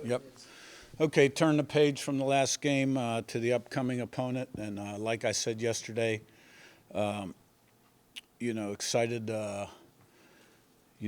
Yep. Okay, turn the page from the last game to the upcoming opponent. And like I said yesterday, excited,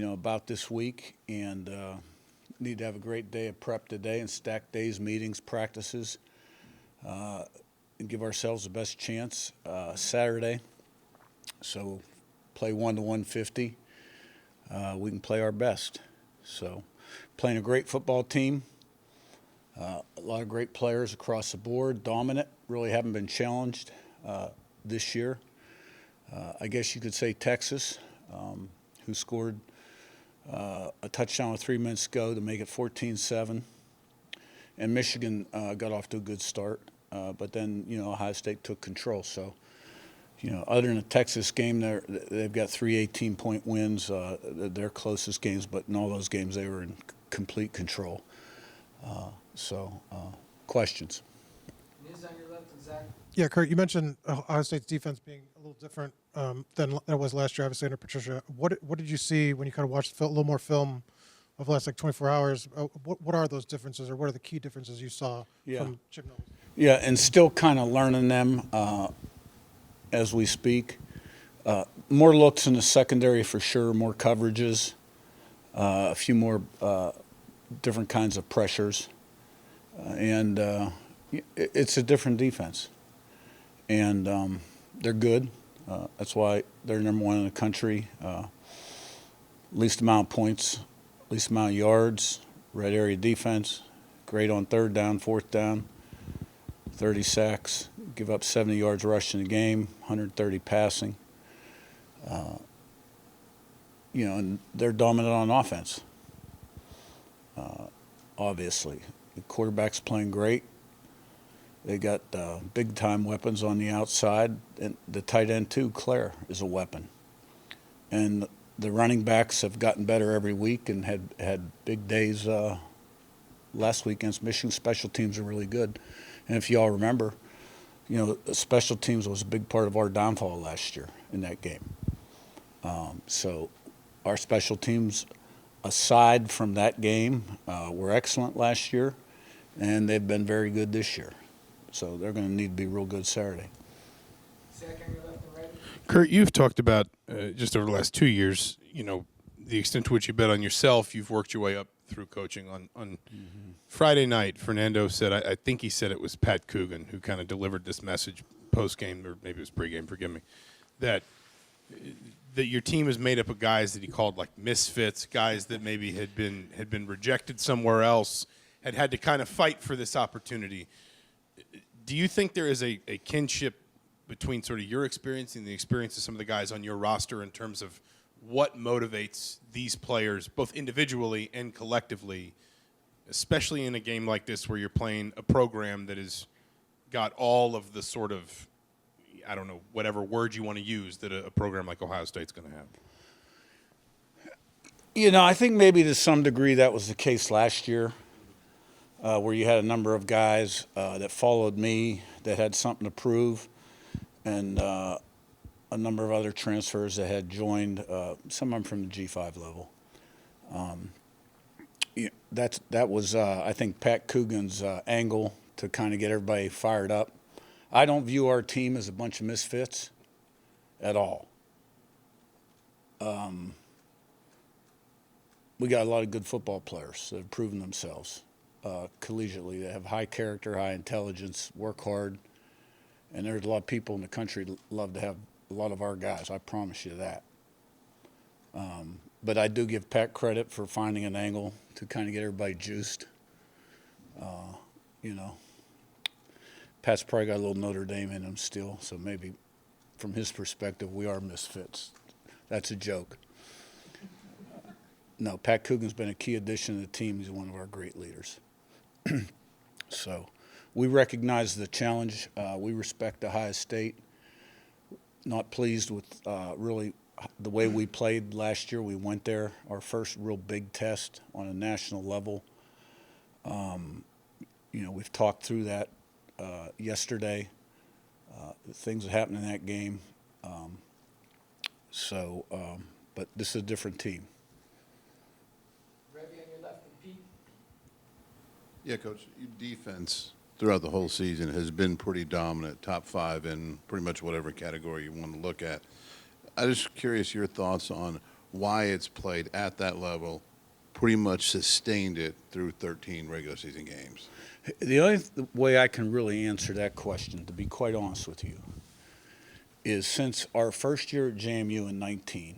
about this week, and need to have a great day of prep today and stack days, meetings, practices, and give ourselves the best chance Saturday. So play 1 to 150. We can play our best. So playing a great football team. A lot of great players across the board, dominant, really haven't been challenged this year. I guess you could say Texas, who scored a touchdown with 3 minutes to go to make it 14-7. And Michigan got off to a good start, but then, Ohio State took control. So, other than the Texas game, they've got 3 18-point wins, their closest games, but in all those games they were in complete control. Questions? Niz on your left and Zach. Yeah, Curt, you mentioned Ohio State's defense being a little different than it was last year, obviously, under Patricia. What did you see when you kind of watched a little more film of the last 24 hours? What are those differences, or what are the key differences you saw from Chip Knowles? Yeah, and still kind of learning them as we speak. More looks in the secondary for sure, more coverages, a few more different kinds of pressures. And it's a different defense. And they're good. That's why they're number one in the country. Least amount of points, least amount of yards, red area defense, great on third down, fourth down, 30 sacks, give up 70 yards rushing the game, 130 passing. And they're dominant on offense, obviously. The quarterback's playing great. They got big-time weapons on the outside. And the tight end, too, Claire, is a weapon. And the running backs have gotten better every week and had big days last week against Michigan. Special teams are really good. And if you all remember, special teams was a big part of our downfall last year in that game. So our special teams, aside from that game, were excellent last year, and they've been very good this year. So they're going to need to be real good Saturday. Zach on your left and right. Curt, you've talked about just over the last 2 years, the extent to which you bet on yourself. You've worked your way up through coaching. On Friday night, Fernando said, I think he said it was Pat Coogan who kind of delivered this message post-game, or maybe it was pre-game, forgive me, that your team is made up of guys that he called like misfits, guys that maybe had been rejected somewhere else, had to kind of fight for this opportunity. Do you think there is a kinship between sort of your experience and the experience of some of the guys on your roster in terms of what motivates these players, both individually and collectively, especially in a game like this where you're playing a program that has got all of the sort of, I don't know, whatever word you want to use that a program like Ohio State's going to have? I think maybe to some degree that was the case last year, where you had a number of guys that followed me that had something to prove, and a number of other transfers that had joined, some of them from the G5 level. That was, I think, Pat Coogan's angle to kind of get everybody fired up. I don't view our team as a bunch of misfits at all. We got a lot of good football players that have proven themselves collegiately. They have high character, high intelligence, work hard, and there's a lot of people in the country that love to have a lot of our guys. I promise you that. But I do give Pat credit for finding an angle to kind of get everybody juiced. Pat's probably got a little Notre Dame in him still, so maybe from his perspective, we are misfits. That's a joke. No, Pat Coogan's been a key addition to the team. He's one of our great leaders. So we recognize the challenge. We respect Ohio State. Not pleased with really the way we played last year. We went there, our first real big test on a national level. We've talked through that yesterday, things that happened in that game. But this is a different team. Rebby on your left and Pete. Yeah, Coach, your defense throughout the whole season has been pretty dominant, top 5 in pretty much whatever category you want to look at. I'm just curious your thoughts on why it's played at that level, pretty much sustained it through 13 regular season games. The only way I can really answer that question, to be quite honest with you, is since our first year at JMU in 19,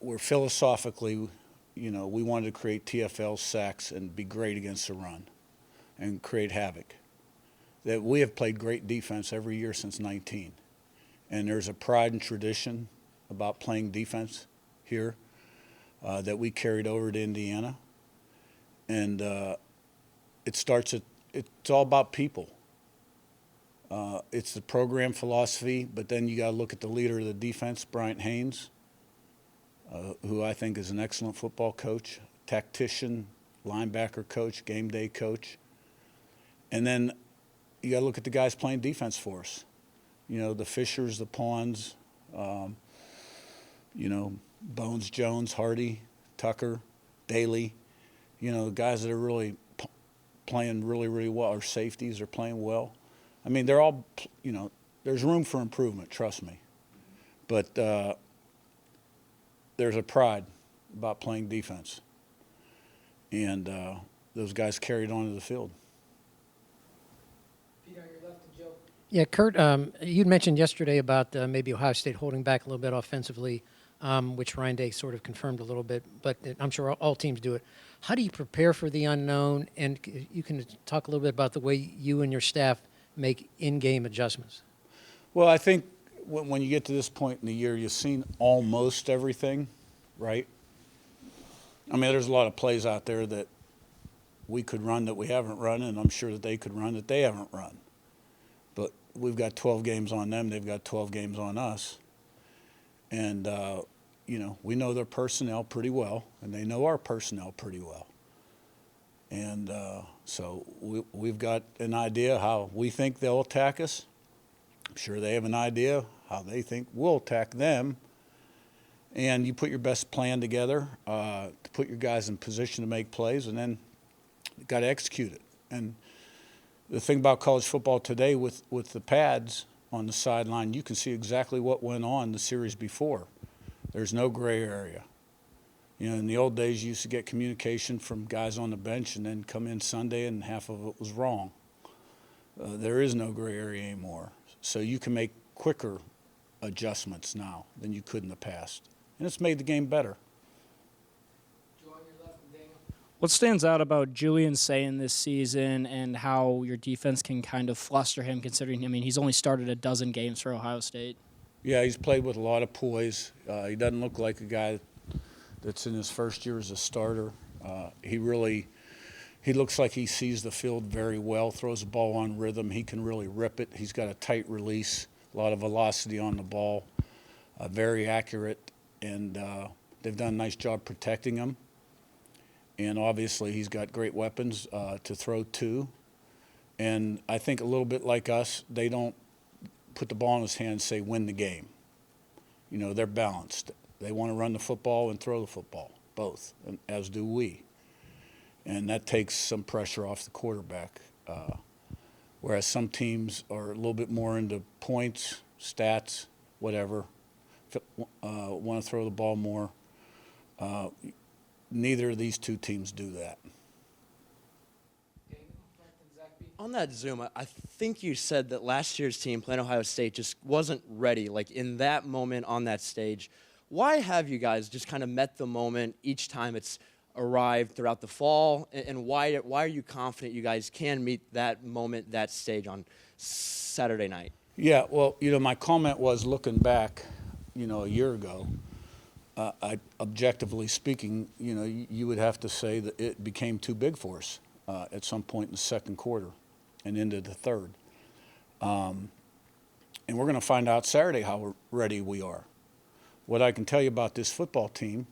we're philosophically, we wanted to create TFL sacks and be great against the run and create havoc. That we have played great defense every year since 19. And there's a pride and tradition about playing defense here that we carried over to Indiana. And it's all about people. It's the program philosophy, but then you got to look at the leader of the defense, Bryant Haynes, who I think is an excellent football coach, tactician, linebacker coach, game day coach. And then you got to look at the guys playing defense for us. The Fishers, the Pawns, Bones, Jones, Hardy, Tucker, Daly, the guys that are really playing really, really well. Our safeties are playing well. I mean, they're all, there's room for improvement, trust me. But there's a pride about playing defense. And those guys carried on to the field. Pete on your left and Joe. Yeah, Curt, you'd mentioned yesterday about maybe Ohio State holding back a little bit offensively, which Ryan Day sort of confirmed a little bit, but I'm sure all teams do it. How do you prepare for the unknown? And you can talk a little bit about the way you and your staff make in-game adjustments. Well, I think when you get to this point in the year, you've seen almost everything, right? I mean, there's a lot of plays out there that we could run that we haven't run, and I'm sure that they could run that they haven't run. But we've got 12 games on them. They've got 12 games on us. And, we know their personnel pretty well, and they know our personnel pretty well. And so we've got an idea how we think they'll attack us. I'm sure they have an idea how they think we'll attack them. And you put your best plan together to put your guys in position to make plays, and then you got to execute it. And the thing about college football today with the pads on the sideline, you can see exactly what went on the series before. There's no gray area. In the old days, you used to get communication from guys on the bench and then come in Sunday and half of it was wrong. There is no gray area anymore. So you can make quicker adjustments now than you could in the past. And it's made the game better. Joe on your left and Daniel. What stands out about Julian saying this season and how your defense can kind of fluster him, considering, he's only started a dozen games for Ohio State? Yeah, he's played with a lot of poise. He doesn't look like a guy that's in his first year as a starter. He looks like he sees the field very well, throws the ball on rhythm. He can really rip it. He's got a tight release, a lot of velocity on the ball, very accurate, and they've done a nice job protecting him. And obviously he's got great weapons to throw to. And I think a little bit like us, they don't put the ball in his hand and say, win the game. They're balanced. They want to run the football and throw the football, both, and as do we. And that takes some pressure off the quarterback. Whereas some teams are a little bit more into points, stats, whatever, want to throw the ball more. Neither of these two teams do that. Daniel, Frank and Zach B. On that Zoom, I think you said that last year's team, playing Ohio State, just wasn't ready, like in that moment on that stage. Why have you guys just kind of met the moment each time it's arrived throughout the fall? And why are you confident you guys can meet that moment, that stage on Saturday night? Yeah, well, my comment was looking back, a year ago, objectively speaking, you would have to say that it became too big for us at some point in the second quarter and into the third. And we're going to find out Saturday how ready we are. What I can tell you about this football team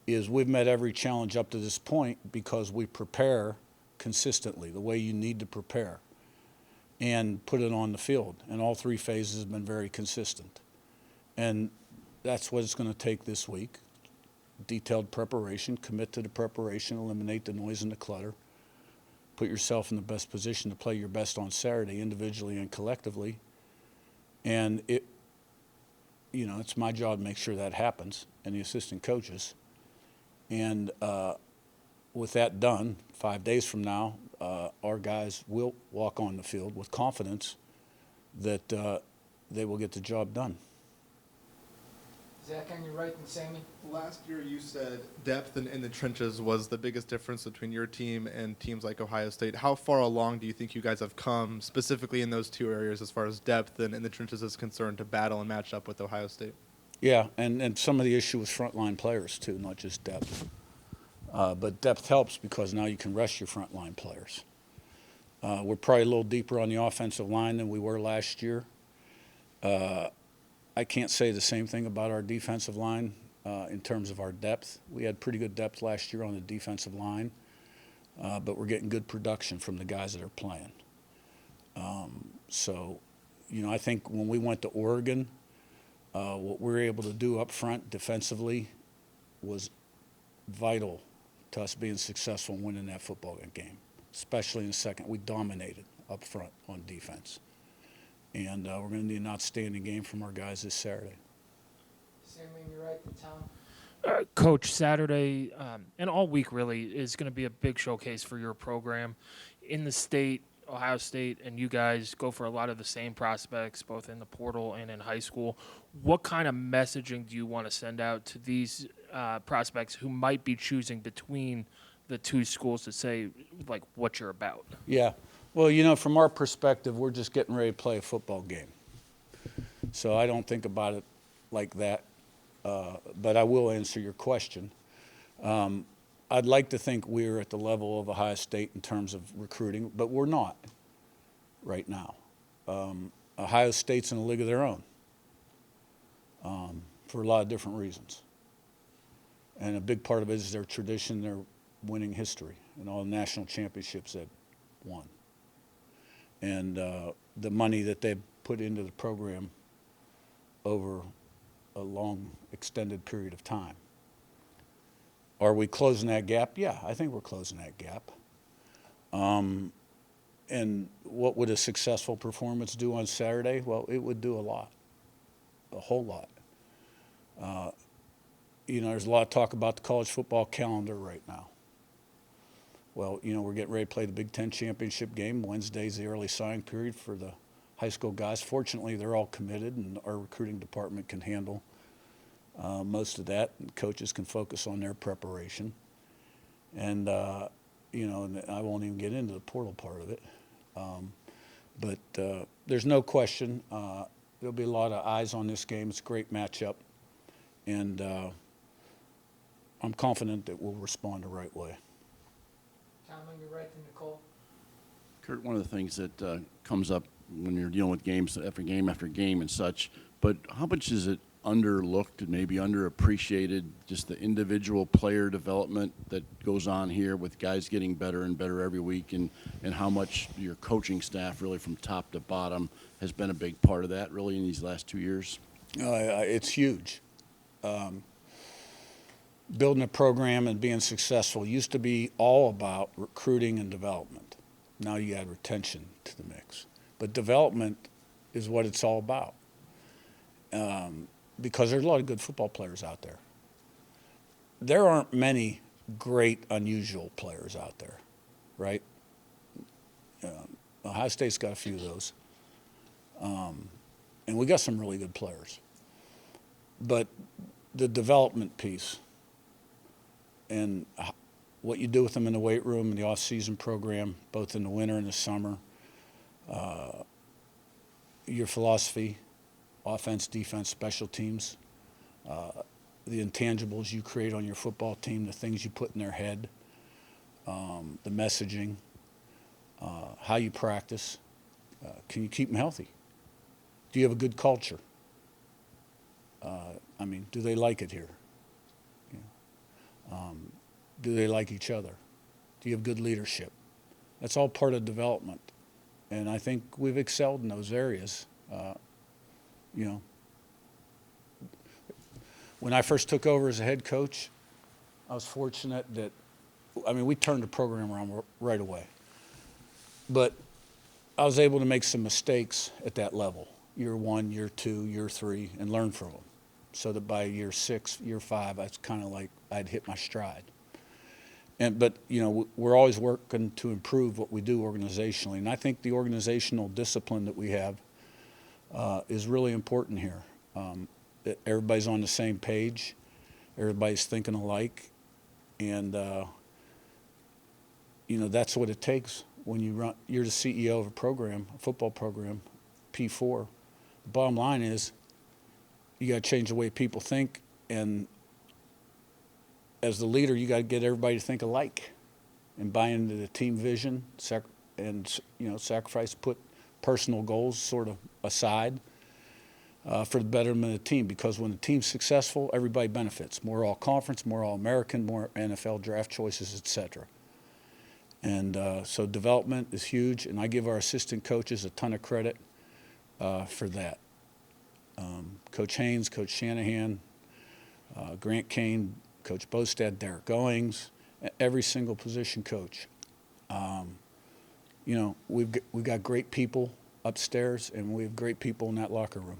is we've met every challenge up to this point because we prepare consistently, the way you need to prepare, and put it on the field. And all three phases have been very consistent. And that's what it's going to take this week. detailed preparation, commit to the preparation, eliminate the noise and the clutter, put yourself in the best position to play your best on Saturday, individually and collectively. And it's my job to make sure that happens, and the assistant coaches. And with that done, 5 days from now, our guys will walk on the field with confidence that they will get the job done. Zach, on your right, and Sammy. Last year, you said depth in the trenches was the biggest difference between your team and teams like Ohio State. How far along do you think you guys have come, specifically in those two areas, as far as depth and in the trenches is concerned, to battle and match up with Ohio State? Yeah, and some of the issue was frontline players too, not just depth. But depth helps because now you can rest your frontline players. We're probably a little deeper on the offensive line than we were last year. I can't say the same thing about our defensive line in terms of our depth. We had pretty good depth last year on the defensive line, but we're getting good production from the guys that are playing. So, I think when we went to Oregon, what we were able to do up front defensively was vital to us being successful in winning that football game, especially in the second. We dominated up front on defense. And we're going to need an outstanding game from our guys this Saturday. Sammy, on your right, and Tom. Coach, Saturday and all week really is going to be a big showcase for your program. In the state, Ohio State, and you guys go for a lot of the same prospects, both in the portal and in high school. What kind of messaging do you want to send out to these prospects who might be choosing between the two schools to say, like, what you're about? Yeah. Well, from our perspective, we're just getting ready to play a football game. So I don't think about it like that. But I will answer your question. I'd like to think we're at the level of Ohio State in terms of recruiting, but we're not right now. Ohio State's in a league of their own for a lot of different reasons. And a big part of it is their tradition, their winning history, and all the national championships they've won. And the money that they've put into the program over a long, extended period of time. Are we closing that gap? Yeah, I think we're closing that gap. And what would a successful performance do on Saturday? Well, it would do a lot, a whole lot. There's a lot of talk about the college football calendar right now. Well, we're getting ready to play the Big Ten championship game. Wednesday's the early signing period for the high school guys. Fortunately, they're all committed, and our recruiting department can handle most of that. And coaches can focus on their preparation. And, and I won't even get into the portal part of it. But there's no question there'll be a lot of eyes on this game. It's a great matchup. And I'm confident that we'll respond the right way. Tom, on your right, and Nicole. Curt, one of the things that comes up when you're dealing with games after game after game and such, but how much is it underlooked and maybe underappreciated, just the individual player development that goes on here with guys getting better and better every week, and how much your coaching staff really from top to bottom has been a big part of that really in these last 2 years? It's huge. Building a program and being successful used to be all about recruiting and development. Now you add retention to the mix. But development is what it's all about. Because there's a lot of good football players out there. There aren't many great, unusual players out there, right? Ohio State's got a few of those. And we got some really good players. But the development piece and what you do with them in the weight room and the off-season program, both in the winter and the summer, your philosophy, offense, defense, special teams, the intangibles you create on your football team, the things you put in their head, the messaging, how you practice. Can you keep them healthy? Do you have a good culture? Do they like it here? Do they like each other? Do you have good leadership? That's all part of development. And I think we've excelled in those areas. When I first took over as a head coach, I was fortunate that, I mean, we turned the program around right away. But I was able to make some mistakes at that level, year 1, year 2, year 3, and learn from them. So that by year 6, year 5, I was kind of like I'd hit my stride. But you know, we're always working to improve what we do organizationally, and I think the organizational discipline that we have is really important here. That everybody's on the same page, everybody's thinking alike, and you know, that's what it takes when you're the CEO of a program, a football program, P4. The bottom line is you got to change the way people think, and as the leader, you got to get everybody to think alike and buy into the team vision, and you know, sacrifice, put personal goals sort of aside for the betterment of the team. Because when the team's successful, everybody benefits. More all-conference, more all-American, more NFL draft choices, etc. And so development is huge, and I give our assistant coaches a ton of credit for that. Coach Haynes, Coach Shanahan, Grant Kane, Coach Bostad, Derek Goings, every single position coach. You know, we've got great people upstairs, and we have great people in that locker room.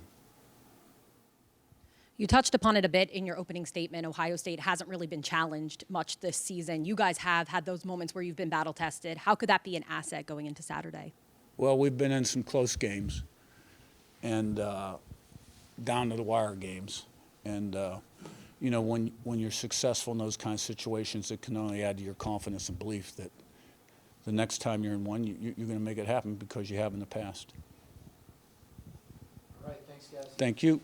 You touched upon it a bit in your opening statement. Ohio State hasn't really been challenged much this season. You guys have had those moments where you've been battle tested. How could that be an asset going into Saturday? Well, we've been in some close games and down to the wire games. And, you know, when you're successful in those kinds of situations, it can only add to your confidence and belief that the next time you're in one, you're going to make it happen because you have in the past. All right, thanks, guys. Thank you.